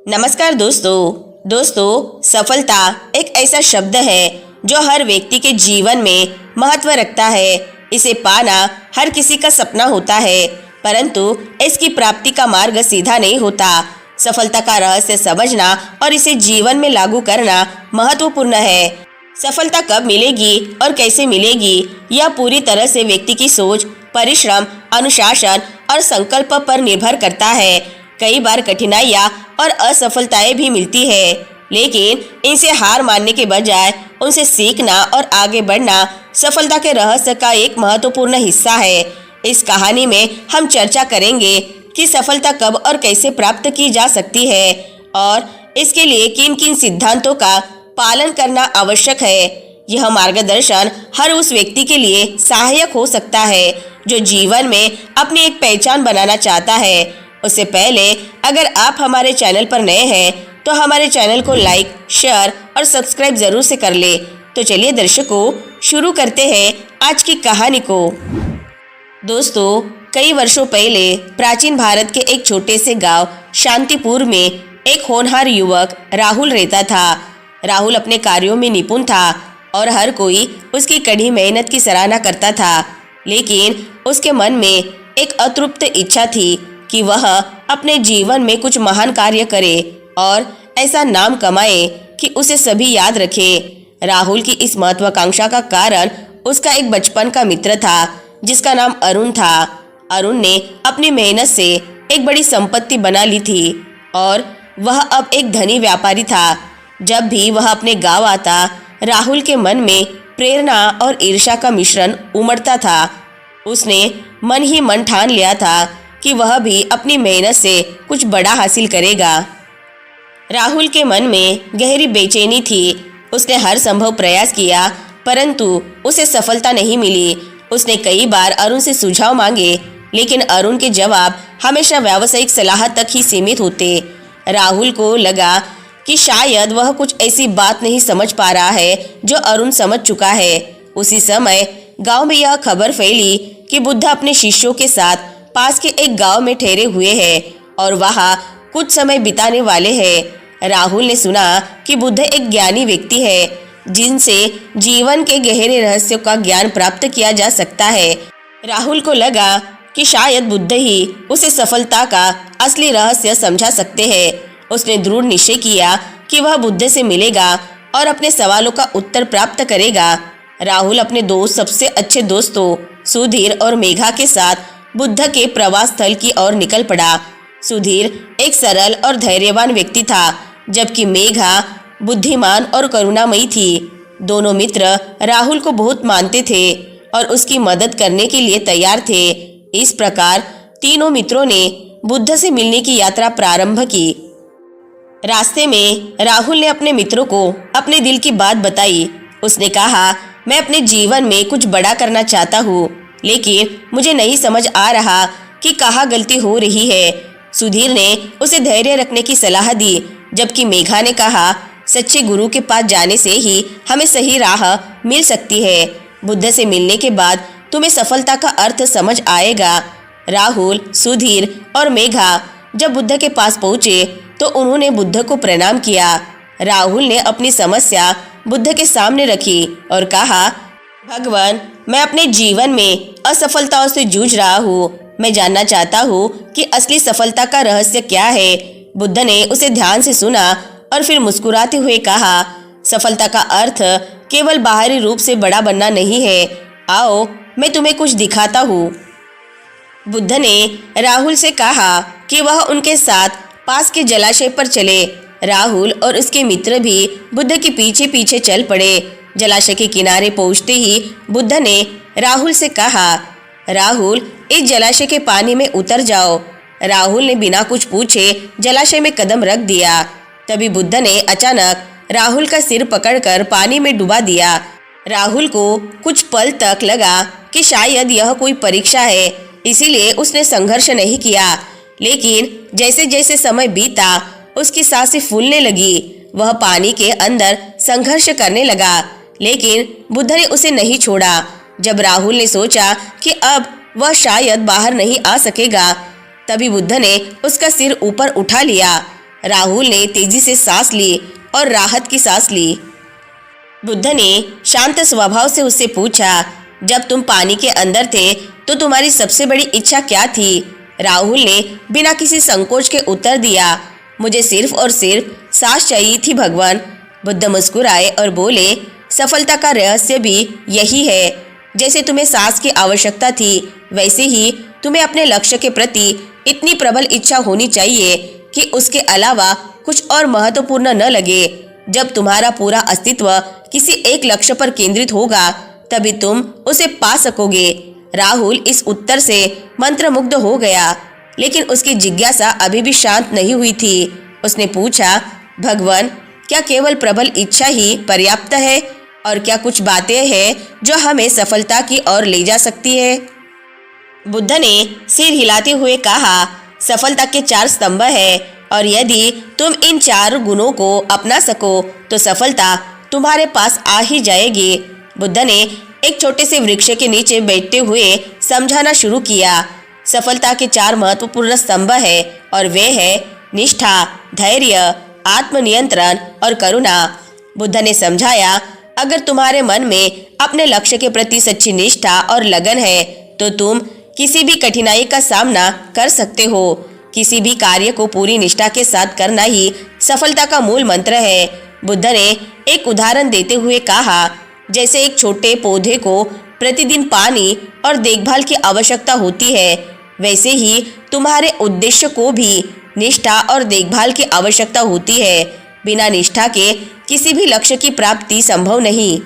नमस्कार दोस्तों, सफलता एक ऐसा शब्द है जो हर व्यक्ति के जीवन में महत्व रखता है। इसे पाना हर किसी का सपना होता है, परंतु इसकी प्राप्ति का मार्ग सीधा नहीं होता। सफलता का रहस्य समझना और इसे जीवन में लागू करना महत्वपूर्ण है। सफलता कब मिलेगी और कैसे मिलेगी, यह पूरी तरह से व्यक्ति की सोच, परिश्रम, अनुशासन और संकल्प पर निर्भर करता है। कई बार कठिनाइयाँ और असफलताएं भी मिलती है, लेकिन इनसे हार मानने के बजाय उनसे सीखना और आगे बढ़ना सफलता के रहस्य का एक महत्वपूर्ण हिस्सा है। इस कहानी में हम चर्चा करेंगे कि सफलता कब और कैसे प्राप्त की जा सकती है और इसके लिए किन किन सिद्धांतों का पालन करना आवश्यक है। यह मार्गदर्शन हर उस व्यक्ति के लिए सहायक हो सकता है जो जीवन में अपनी एक पहचान बनाना चाहता है। उससे पहले अगर आप हमारे चैनल पर नए हैं तो हमारे चैनल को लाइक, शेयर और सब्सक्राइब जरूर से कर ले। तो चलिए दर्शकों, शुरू करते हैं आज की कहानी को। दोस्तों, कई वर्षों पहले प्राचीन भारत के एक छोटे से गांव शांतिपुर में एक होनहार युवक राहुल रहता था। राहुल अपने कार्यों में निपुण था और हर कोई उसकी कड़ी मेहनत की सराहना करता था, लेकिन उसके मन में एक अतृप्त इच्छा थी कि वह अपने जीवन में कुछ महान कार्य करे और ऐसा नाम कमाए कि उसे सभी याद रखें। राहुल की इस महत्वाकांक्षा का कारण उसका एक बचपन का मित्र था जिसका नाम अरुण था। अरुण ने अपनी मेहनत से एक बड़ी संपत्ति बना ली थी और वह अब एक धनी व्यापारी था। जब भी वह अपने गांव आता, राहुल के मन में प्रेरणा और ईर्ष्या का मिश्रण उमड़ता था। उसने मन ही मन ठान लिया था कि वह भी अपनी मेहनत से कुछ बड़ा हासिल करेगा। राहुल के मन में गहरी बेचैनी थी। उसने हर संभव प्रयास किया, परंतु उसे सफलता नहीं मिली। उसने कई बार अरुण से सुझाव मांगे, लेकिन अरुण के जवाब हमेशा व्यावसायिक सलाह तक ही सीमित होते। राहुल को लगा कि शायद वह कुछ ऐसी बात नहीं समझ पा रहा है जो अरुण समझ चुका है। उसी समय गांव में यह खबर फैली कि बुद्ध अपने शिष्यों के साथ पास के एक गांव में ठहरे हुए हैं और वहां कुछ समय बिताने वाले हैं। राहुल ने सुना कि बुद्ध एक ज्ञानी व्यक्ति है जिनसे जीवन के गहरे रहस्यों का ज्ञान प्राप्त किया जा सकता है। राहुल को लगा कि शायद बुद्ध ही उसे सफलता का असली रहस्य समझा सकते हैं। उसने दृढ़ निश्चय किया कि वह बुद्ध से मिलेगा और अपने सवालों का उत्तर प्राप्त करेगा। राहुल अपने सबसे अच्छे दोस्तों सुधीर और मेघा के साथ बुद्ध के प्रवास स्थल की ओर निकल पड़ा। सुधीर एक सरल और धैर्यवान व्यक्ति था, जबकि मेघा बुद्धिमान और करुणामयी थी। दोनों मित्र राहुल को बहुत मानते थे और उसकी मदद करने के लिए तैयार थे। इस प्रकार तीनों मित्रों ने बुद्ध से मिलने की यात्रा प्रारंभ की। रास्ते में राहुल ने अपने मित्रों को अपने दिल की बात बताई। उसने कहा, मैं अपने जीवन में कुछ बड़ा करना चाहता हूँ, लेकिन मुझे नहीं समझ आ रहा कि कहाँ गलती हो रही है। सुधीर ने उसे धैर्य रखने की सलाह दी, जबकि मेघा ने कहा, सच्चे गुरु के पास जाने से ही हमें सही राह मिल सकती है। बुद्ध से मिलने के बाद तुम्हें सफलता का अर्थ समझ आएगा। राहुल, सुधीर और मेघा जब बुद्ध के पास पहुंचे तो उन्होंने बुद्ध को प्रणाम किया। राहुल ने अपनी समस्या बुद्ध के सामने रखी और कहा, भगवान, मैं अपने जीवन में असफलताओं से जूझ रहा हूँ। मैं जानना चाहता हूँ कि असली सफलता का रहस्य क्या है। बुद्ध ने उसे ध्यान से सुना और फिर मुस्कुराते हुए कहा, सफलता का अर्थ केवल बाहरी रूप से बड़ा बनना नहीं है। आओ, मैं तुम्हें कुछ दिखाता हूँ। बुद्ध ने राहुल से कहा कि वह उनके साथ पास के जलाशय पर चले। राहुल और उसके मित्र भी बुद्ध के पीछे पीछे चल पड़े। जलाशय के किनारे पहुंचते ही बुद्ध ने राहुल से कहा, राहुल, इस जलाशय के पानी में उतर जाओ। राहुल ने बिना कुछ पूछे जलाशय में कदम रख दिया। तभी बुद्ध ने अचानक राहुल का सिर पकड़कर पानी में डुबा दिया। राहुल को कुछ पल तक लगा कि शायद यह कोई परीक्षा है, इसीलिए उसने संघर्ष नहीं किया। लेकिन जैसे जैसे समय बीता, उसकी सांसें फूलने लगी। वह पानी के अंदर संघर्ष करने लगा, लेकिन बुद्ध ने उसे नहीं छोड़ा। जब राहुल ने सोचा कि अब वह शायद बाहर नहीं आ सकेगा, तभी बुद्ध ने उसका सिर ऊपर उठा लिया। राहुल ने तेजी से सांस ली और राहत की सांस ली। बुद्ध ने शांत स्वभाव से उससे पूछा, जब तुम पानी के अंदर थे तो तुम्हारी सबसे बड़ी इच्छा क्या थी? राहुल ने बिना किसी संकोच के उत्तर दिया, मुझे सिर्फ और सिर्फ सांस चाहिए थी भगवान। बुद्ध मुस्कुराए और बोले, सफलता का रहस्य भी यही है। जैसे तुम्हें सांस की आवश्यकता थी, वैसे ही तुम्हें अपने लक्ष्य के प्रति इतनी प्रबल इच्छा होनी चाहिए कि उसके अलावा कुछ और महत्वपूर्ण न लगे। जब तुम्हारा पूरा अस्तित्व किसी एक लक्ष्य पर केंद्रित होगा, तभी तुम उसे पा सकोगे। राहुल इस उत्तर से मंत्रमुग्ध हो गया, लेकिन उसकी जिज्ञासा अभी भी शांत नहीं हुई थी। उसने पूछा, भगवान, क्या केवल प्रबल इच्छा ही पर्याप्त है और क्या कुछ बातें हैं जो हमें सफलता की ओर ले जा सकती है? बुद्ध ने सिर हिलाते हुए कहा, सफलता के 4 स्तंभ है और यदि तुम इन 4 गुणों को अपना सको तो सफलता तुम्हारे पास आ ही जाएगी। बुद्ध ने एक छोटे से वृक्ष के नीचे बैठते हुए समझाना शुरू किया। सफलता के 4 महत्वपूर्ण स्तंभ है और वे है निष्ठा, धैर्य, आत्मनियंत्रण और करुणा। बुद्ध ने समझाया, अगर तुम्हारे मन में अपने लक्ष्य के प्रति सच्ची निष्ठा और लगन है तो तुम किसी भी कठिनाई का सामना कर सकते हो। किसी भी कार्य को पूरी निष्ठा के साथ करना ही सफलता का मूल मंत्र है। बुद्ध ने एक उदाहरण देते हुए कहा, जैसे एक छोटे पौधे को प्रतिदिन पानी और देखभाल की आवश्यकता होती है, वैसे ही तुम्हारे उद्देश्य को भी निष्ठा और देखभाल की आवश्यकता होती है। बिना निष्ठा के किसी भी लक्ष्य की प्राप्ति संभव नहीं।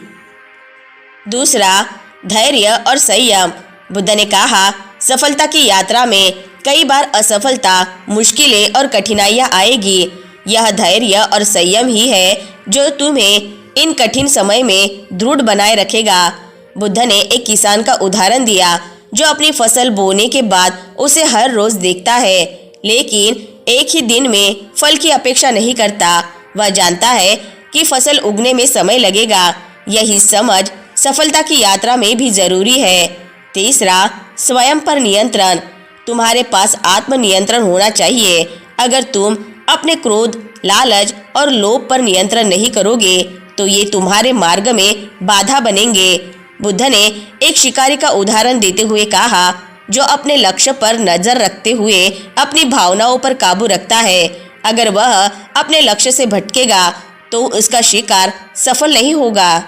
दूसरा, धैर्य और संयम। बुद्ध ने कहा, सफलता की यात्रा में कई बार असफलता, मुश्किलें और कठिनाइयां आएगी। यह धैर्य और संयम ही है जो तुम्हें इन कठिन समय में दृढ़ बनाए रखेगा। बुद्ध ने एक किसान का उदाहरण दिया जो अपनी फसल बोने के बाद उसे हर रोज देखता है, लेकिन एक ही दिन में फल की अपेक्षा नहीं करता। वह जानता है कि फसल उगने में समय लगेगा। यही समझ सफलता की यात्रा में भी जरूरी है। तीसरा, स्वयं पर नियंत्रण। तुम्हारे पास आत्मनियंत्रण होना चाहिए। अगर तुम अपने क्रोध, लालच और लोभ पर नियंत्रण नहीं करोगे तो ये तुम्हारे मार्ग में बाधा बनेंगे। बुद्ध ने एक शिकारी का उदाहरण देते हुए कहा, जो अपने लक्ष्य पर नजर रखते हुए अपनी भावनाओं पर काबू रखता है। अगर वह अपने लक्ष्य से भटकेगा तो उसका शिकार सफल नहीं होगा।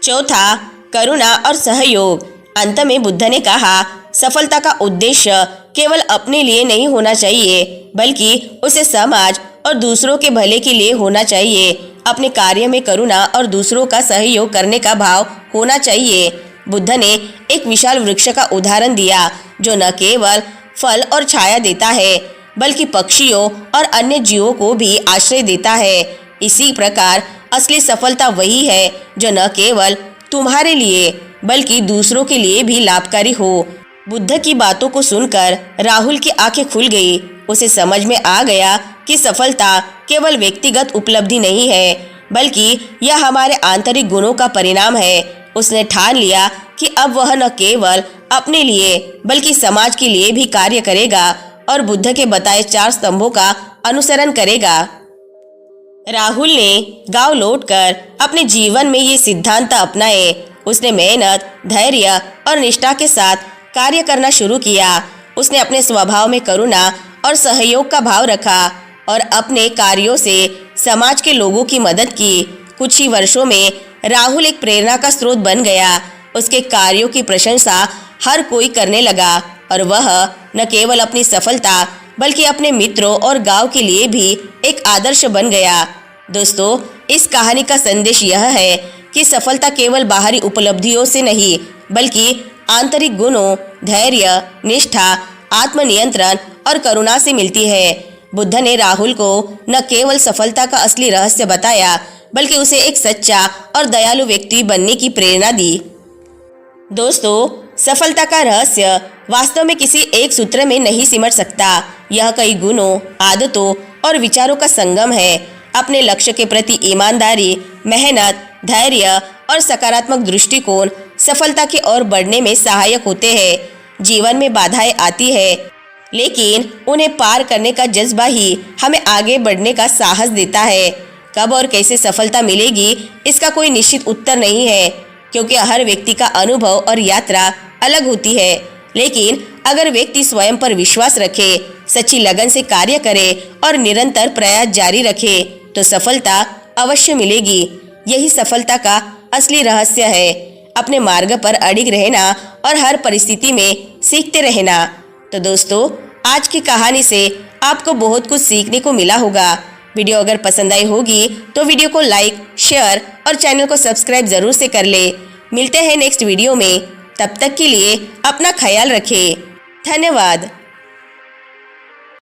चौथा, करुणा और सहयोग। अंत में बुद्ध ने कहा, सफलता का उद्देश्य केवल अपने लिए नहीं होना चाहिए, बल्कि उसे समाज और दूसरों के भले के लिए होना चाहिए। अपने कार्य में करुणा और दूसरों का सहयोग करने का भाव होना चाहिए। बुद्ध ने एक विशाल वृक्ष का उदाहरण दिया जो न केवल फल और छाया देता है, बल्कि पक्षियों और अन्य जीवों को भी आश्रय देता है। इसी प्रकार असली सफलता वही है जो न केवल तुम्हारे लिए बल्कि दूसरों के लिए भी लाभकारी हो। बुद्ध की बातों को सुनकर राहुल की आंखें खुल गई। उसे समझ में आ गया कि सफलता केवल व्यक्तिगत उपलब्धि नहीं है, बल्कि यह हमारे आंतरिक गुणों का परिणाम है। उसने ठान लिया कि अब वह न केवल अपने लिए बल्कि समाज के लिए भी कार्य करेगा और बुद्ध के बताए 4 स्तंभों का अनुसरण करेगा। राहुल ने गांव लौटकर अपने जीवन में ये सिद्धांत अपनाए। उसने मेहनत, धैर्य और निष्ठा के साथ कार्य करना शुरू किया। उसने अपने स्वभाव में करुणा और सहयोग का भाव रखा और अपने कार्यों से समाज के लोगों की मदद की। कुछ ही वर्षों में राहुल एक प्रेरणा का स्रोत बन गया। उसके कार्यों की प्रशंसा हर कोई करने लगा और वह न केवल अपनी सफलता बल्कि अपने मित्रों और गांव के लिए भी एक आदर्श बन गया। दोस्तों, इस कहानी का संदेश यह है कि सफलता केवल बाहरी उपलब्धियों से नहीं बल्कि आंतरिक गुणों, धैर्य, निष्ठा, आत्मनियंत्रण और करुणा से मिलती है। बुद्ध ने राहुल को न केवल सफलता का असली रहस्य बताया बल्कि उसे एक सच्चा और दयालु व्यक्ति बनने की प्रेरणा दी। दोस्तों, सफलता का रहस्य वास्तव में किसी एक सूत्र में नहीं सिमट सकता। यह कई गुणों, आदतों और विचारों का संगम है। अपने लक्ष्य के प्रति ईमानदारी, मेहनत, धैर्य और सकारात्मक दृष्टिकोण सफलता की ओर बढ़ने में सहायक होते हैं। जीवन में बाधाएं आती है, लेकिन उन्हें पार करने का जज्बा ही हमें आगे बढ़ने का साहस देता है। कब और कैसे सफलता मिलेगी, इसका कोई निश्चित उत्तर नहीं है, क्योंकि हर व्यक्ति का अनुभव और यात्रा अलग होती है। लेकिन अगर व्यक्ति स्वयं पर विश्वास रखे, सच्ची लगन से कार्य करे और निरंतर प्रयास जारी रखे तो सफलता अवश्य मिलेगी। यही सफलता का असली रहस्य है, अपने मार्ग पर अडिग रहना और हर परिस्थिति में सीखते रहना। तो दोस्तों, आज की कहानी से आपको बहुत कुछ सीखने को मिला होगा। वीडियो अगर पसंद आई होगी तो वीडियो को लाइक, शेयर और चैनल को सब्सक्राइब जरूर से कर ले। मिलते हैं नेक्स्ट वीडियो में, तब तक के लिए अपना ख्याल रखें। धन्यवाद।